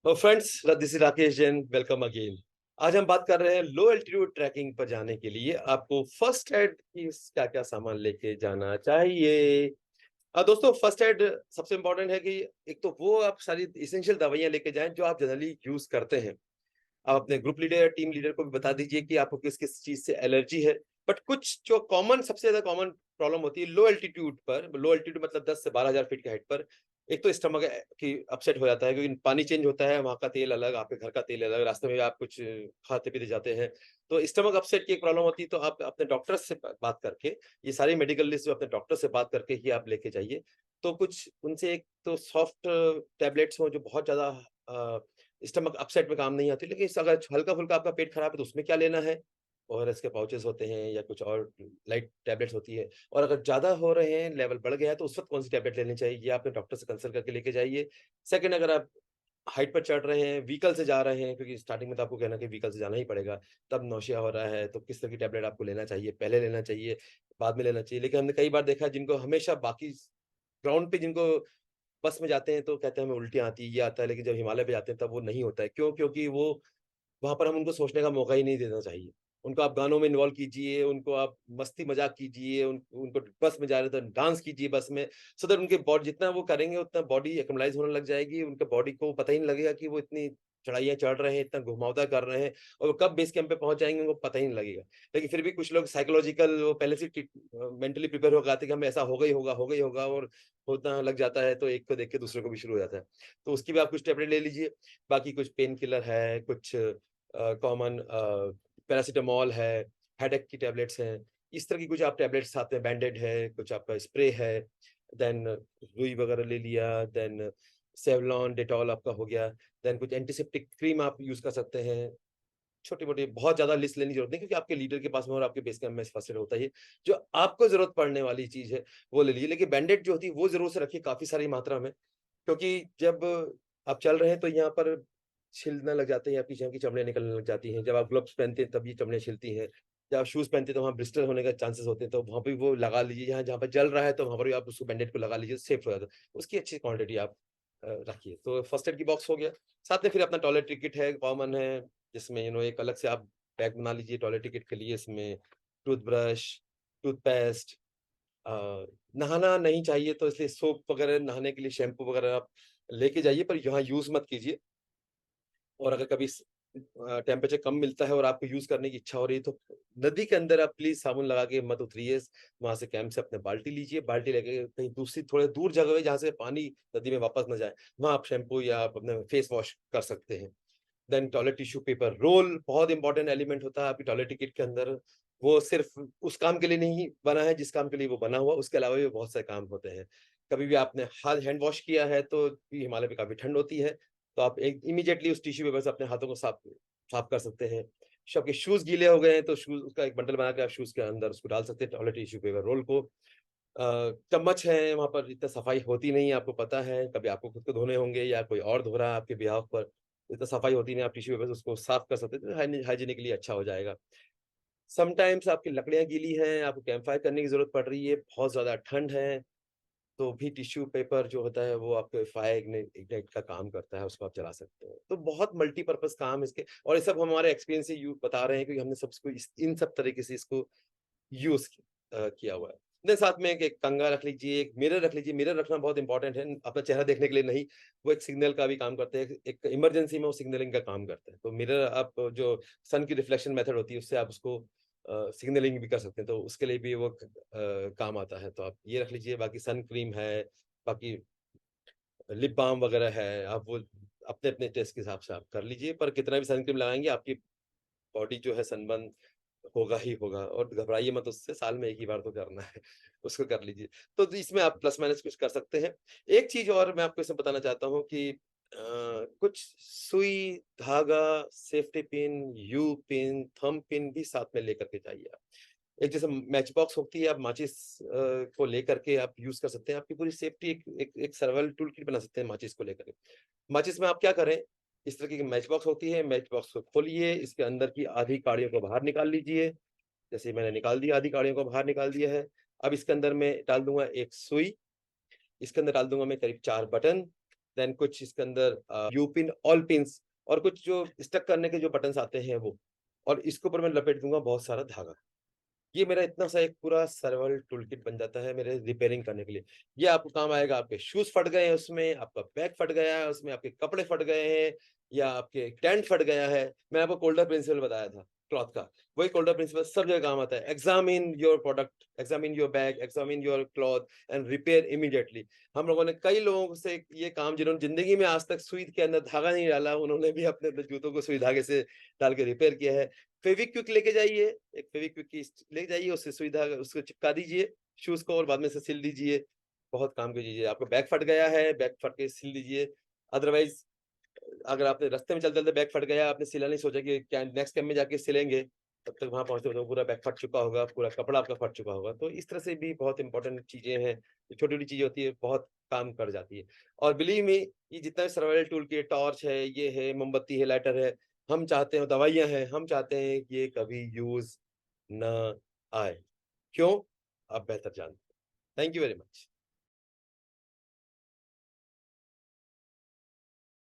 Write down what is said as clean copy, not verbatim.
तो friends, this is Rakesh Jain. Welcome again. आज हम बात कर रहे हैं लो एल्टीट्यूड ट्रैकिंग पर जाने के लिए आपको फर्स्ट एड की क्या क्या सामान लेके जाना चाहिए। दोस्तों, फर्स्ट एड सबसे इंपॉर्टेंट है कि एक तो वो आप सारी इसेंशियल दवाइयां लेके जाएं जो आप जनरली यूज करते हैं। आप अपने ग्रुप लीडर या टीम लीडर को भी बता दीजिए कि आपको किस किस चीज से एलर्जी है। बट कुछ जो कॉमन सबसे ज्यादा कॉमन प्रॉब्लम होती है लो एल्टीट्यूड पर, लो एल्टीट्यूड मतलब 10 से 12,000 फीट की हाइट पर। एक तो स्टमक की अपसेट हो जाता है क्योंकि पानी चेंज होता है, वहां का तेल अलग, आपके घर का तेल अलग, रास्ते में आप कुछ खाते पीते जाते हैं तो स्टमक अपसेट की एक प्रॉब्लम होती है। तो आप अपने डॉक्टर से बात करके, ये सारी मेडिकल लिस्ट जो अपने डॉक्टर से बात करके ही आप लेके जाइए। तो कुछ उनसे एक तो सॉफ्ट टैबलेट्स हो जो बहुत ज्यादा स्टमक अपसेट में काम नहीं आती, लेकिन अगर हल्का फुल्का आपका पेट खराब है तो उसमें क्या लेना है। ओआरएस के पाउचेस होते हैं या कुछ और लाइट टैबलेट्स होती है। और अगर ज्यादा हो रहे हैं, लेवल बढ़ गया है, तो उस वक्त कौन सी टैबलेट लेनी चाहिए ये आपने डॉक्टर से कंसल्ट करके लेके जाइए। सेकंड, अगर आप हाइट पर चढ़ रहे हैं, व्हीकल से जा रहे हैं, क्योंकि स्टार्टिंग में तो आपको कहना कि व्हीकल से जाना ही पड़ेगा, तब नौसिया हो रहा है तो किस तरह की टैबलेट आपको लेना चाहिए, पहले लेना चाहिए, बाद में लेना चाहिए। लेकिन हमने कई बार देखा है जिनको हमेशा बाकी ग्राउंड पे जिनको बस में जाते हैं तो कहते हैं हमें उल्टियाँ आती है, ये आता है, लेकिन जब हिमालय पे जाते हैं तब वो नहीं होता है। क्यों? क्योंकि वो वहाँ पर हम उनको सोचने का मौका ही नहीं देना चाहिए। उनको आप गानों में इन्वॉल्व कीजिए, उनको आप मस्ती मज़ाक कीजिए, उनको बस में जा रहे हैं तो डांस कीजिए बस में, सो दैट उनके बॉडी जितना वो करेंगे उतना बॉडी एक्लिमेटाइज़ होने लग जाएगी। उनके बॉडी को पता ही नहीं लगेगा कि वो इतनी चढ़ाइयाँ चढ़ रहे हैं, इतना घुमावदार कर रहे हैं, और वो कब बेस कैंप पे पहुँच जाएँगे उनको पता ही नहीं लगेगा। लेकिन फिर भी कुछ लोग साइकोलॉजिकल वो पहले से मेंटली प्रिपेयर होके आते हैं कि हमें ऐसा होगा ही होगा, होगा ही होगा, और होता लग जाता है तो एक को देख के दूसरे को भी शुरू हो जाता है। तो उसकी भी आप कुछ टैबलेट ले लीजिए। बाकी कुछ पेन किलर है, कुछ कॉमन पैरासिटामॉल है, हेडेक की टैबलेट्स हैं। इस तरह की कुछ आप टैबलेट्स साथ में, बैंडेड है, कुछ आपका स्प्रे है, देन रुई वगैरह ले लिया, देन सेवलॉन, डेटॉल आपका हो गया, देन कुछ एंटीसेप्टिक क्रीम आप यूज़ कर सकते हैं। छोटी-मोटी बहुत ज़्यादा लिस्ट लेने की ज़रूरत नहीं, क्योंकि आपके लीडर के पास में और आपके बेस कैंप में फर्स्ट एड होता ही है। जो आपको ज़रूरत पड़ने वाली चीज़ है, वो ले लीजिए। लेकिन बैंडेड जो होती है, वो ज़रूर से रखिए काफ़ी सारी मात्रा में, क्योंकि जब आप चल रहे हैं तो यहाँ पर छिलने लग जाते हैं, आपकी यहाँ की चमड़ियाँ निकलने लग जाती हैं। जब आप ग्लव्स पहनते हैं तब ये चमड़ियाँ छिलती हैं। जब आप शूज़ पहनते हैं तो वहाँ ब्लिस्टर होने का चांसेस होते हैं, तो वहाँ पे वो लगा लीजिए। जहाँ जहाँ पे जल रहा है तो वहाँ पर भी आप उसको बैंडेड को लगा लीजिए, सेफ हो जाता है। उसकी अच्छी क्वांटिटी आप रखिए। तो फर्स्ट एड की बॉक्स हो गया। साथ में फिर अपना टॉयलेटरी किट है, कॉमन है, जिसमें एक अलग से आप बैग बना लीजिए टॉयलेटरी किट के लिए। इसमें टूथब्रश, टूथपेस्ट, अ, नहाना नहीं चाहिए तो इसलिए सोप वगैरह, नहाने के लिए शैम्पू वगैरह आप लेके जाइए, पर यहाँ यूज़ मत कीजिए। और अगर कभी टेम्परेचर कम मिलता है और आपको यूज़ करने की इच्छा हो रही है तो नदी के अंदर आप प्लीज़ साबुन लगा के मत उतरिए। वहाँ से कैंप से अपने बाल्टी लीजिए, बाल्टी लेके कहीं दूसरी थोड़े दूर जगह है जहाँ से पानी नदी में वापस ना जाए, वहाँ आप शैम्पू या आप अपना फेस वॉश कर सकते हैं। Then toilet tissue paper roll बहुत इंपॉर्टेंट एलिमेंट होता है आपकी टॉयलेट टिकट के अंदर। वो सिर्फ उस काम के लिए नहीं बना है जिस काम के लिए वो बना हुआ, उसके अलावा भी बहुत सारे काम होते हैं। कभी भी आपने हाथ हैंड वॉश किया है तो भी हिमालय में काफ़ी ठंड होती है, तो आप एक इमीडिएटली उस टिश्यू पेपर से अपने हाथों को साफ साफ कर सकते हैं। आपके शूज़ गीले हो गए हैं तो शूज़ उसका एक बंडल बना के आप शूज़ के अंदर उसको डाल सकते हैं, टॉयलेट टिश्यू पेपर रोल को। चम्मच है, वहाँ पर इतना सफाई होती नहीं है, आपको पता है, कभी आपको खुद को धोने होंगे या कोई और धो रहा है आपके बिहाफ़ पर, इतना सफाई होती नहीं, आप टिश्यू पेपर से उसको साफ कर सकते हैं, तो हाइजीनिकली अच्छा हो जाएगा। समटाइम्स आपकी लकड़ियाँ गीली हैं, आपको कैंप फायर करने की ज़रूरत पड़ रही है, बहुत ज़्यादा ठंड है, तो भी टिश्यू पेपर जो होता है वो आपके फायर इग्नाइट का काम करता है, उसको आप जला सकते हैं। तो बहुत मल्टीपर्पज़ काम है इसके, और ये सब हमारे एक्सपीरियंस से बता रहे हैं, क्योंकि हमने सब इसको इन सब तरीके से इसको यूज़ किया हुआ है। देन साथ में एक एक कंघा रख लीजिए, एक मिरर रख लीजिए। मिरर रखना बहुत इंपॉर्टेंट है, अपना चेहरा देखने के लिए नहीं, वो एक सिग्नल का भी काम करते हैं। एक इमरजेंसी में वो सिग्नलिंग का काम करते हैं। तो मिरर आप जो सन की रिफ्लेक्शन मेथड होती है, उससे आप उसको सिग्नलिंग भी कर सकते हैं, तो उसके लिए भी वो काम आता है। तो आप ये रख लीजिए, बाकी सन क्रीम है, बाकी लिप बाल्म वगैरह है, आप वो अपने-अपने टेस्ट के हिसाब से आप कर लीजिए, पर कितना भी सन क्रीम लगाएँगे आपकी बॉडी जो है सनबर्न होगा ही होगा, और घबराइए मत उससे, साल में 1 ही बार तो करना है, उसको कर लीजिए। तो इसमें आप प्लस माइनस कुछ कर सकते हैं। एक चीज़ और मैं आपको इसमें बताना चाहता हूँ कि कुछ सुई, धागा, safety pin, you pin, thumb pin भी साथ में लेकर के जाइए आप। एक जैसे मैच बॉक्स होती है, आप माचिस को लेकर के आप यूज़ कर सकते हैं। आपकी पूरी सेफ्टी एक एक एक सर्वाइवल टूल किट बना सकते हैं माचिस को लेकर के। माचिस में आप क्या करें, इस तरह की मैच बॉक्स होती है, मैच बॉक्स को खोलिए, इसके अंदर की आधी काड़ियों को बाहर निकाल लीजिए। जैसे मैंने निकाल दिया, आधी काड़ियों को बाहर निकाल दिया है। अब इसके अंदर मैं डाल दूँगा एक सुई, इसके अंदर डाल दूँगा मैं करीब 4 बटन, देन कुछ इसके अंदर यू पिन, ऑल पिन्स और कुछ जो स्टक करने के जो बटन्स आते हैं वो। और इसके ऊपर मैं लपेट दूँगा बहुत सारा धागा। ये मेरा इतना सा एक पूरा सर्वाइवल टूल किट बन जाता है मेरे रिपेयरिंग करने के लिए। ये आपको काम आएगा, आपके शूज़ फट गए हैं उसमें, आपका बैग फट गया है उसमें, आपके कपड़े फट गए हैं या आपके टेंट फट गया है। मैंने आपको कोल्डर प्रिंसिपल बताया था क्लॉथ का, वही कोल्डर प्रिंसिपल सब जगह काम आता है। Examine your product, examine your bag, examine your cloth and repair immediately. हम लोगों ने कई लोगों से ये काम, जिन्होंने ज़िंदगी में आज तक सुई के अंदर धागा नहीं डाला, उन्होंने भी अपने अपने जूतों को सुई धागे से डाल के रिपेयर किया है। फेविक्विक लेके जाइए, एक फेविक्विक की लेके जाइए, उससे सुई धागा उसको चिपका दीजिए शूज़ को और बाद में से सिल दीजिए। बहुत काम की चीज़ है। आपका बैग फट गया है, बैग फट के सिल दीजिए। अदरवाइज़ अगर आपने रास्ते में चलते-चलते बैग फट गया, आपने सिला नहीं, सोचा कि क्या नेक्स्ट टाइम में जाके सिलेंगे, तब तक वहाँ पहुँचते तो पूरा बैग फट चुका होगा, पूरा कपड़ा आपका फट चुका होगा। तो इस तरह से भी बहुत इम्पोर्टेंट चीज़ें हैं, छोटी-छोटी चीज़ें होती है, बहुत काम कर जाती है। और बिलीव मी, ये जितना भी सर्वाइवल टूल किट, टॉर्च है, ये है, मोमबत्ती है, लाइटर है, हम चाहते हैं, दवाइयाँ हैं, हम चाहते हैं कि ये कभी यूज़ ना आए। क्यों? आप बेहतर जानते हैं। Thank you very much.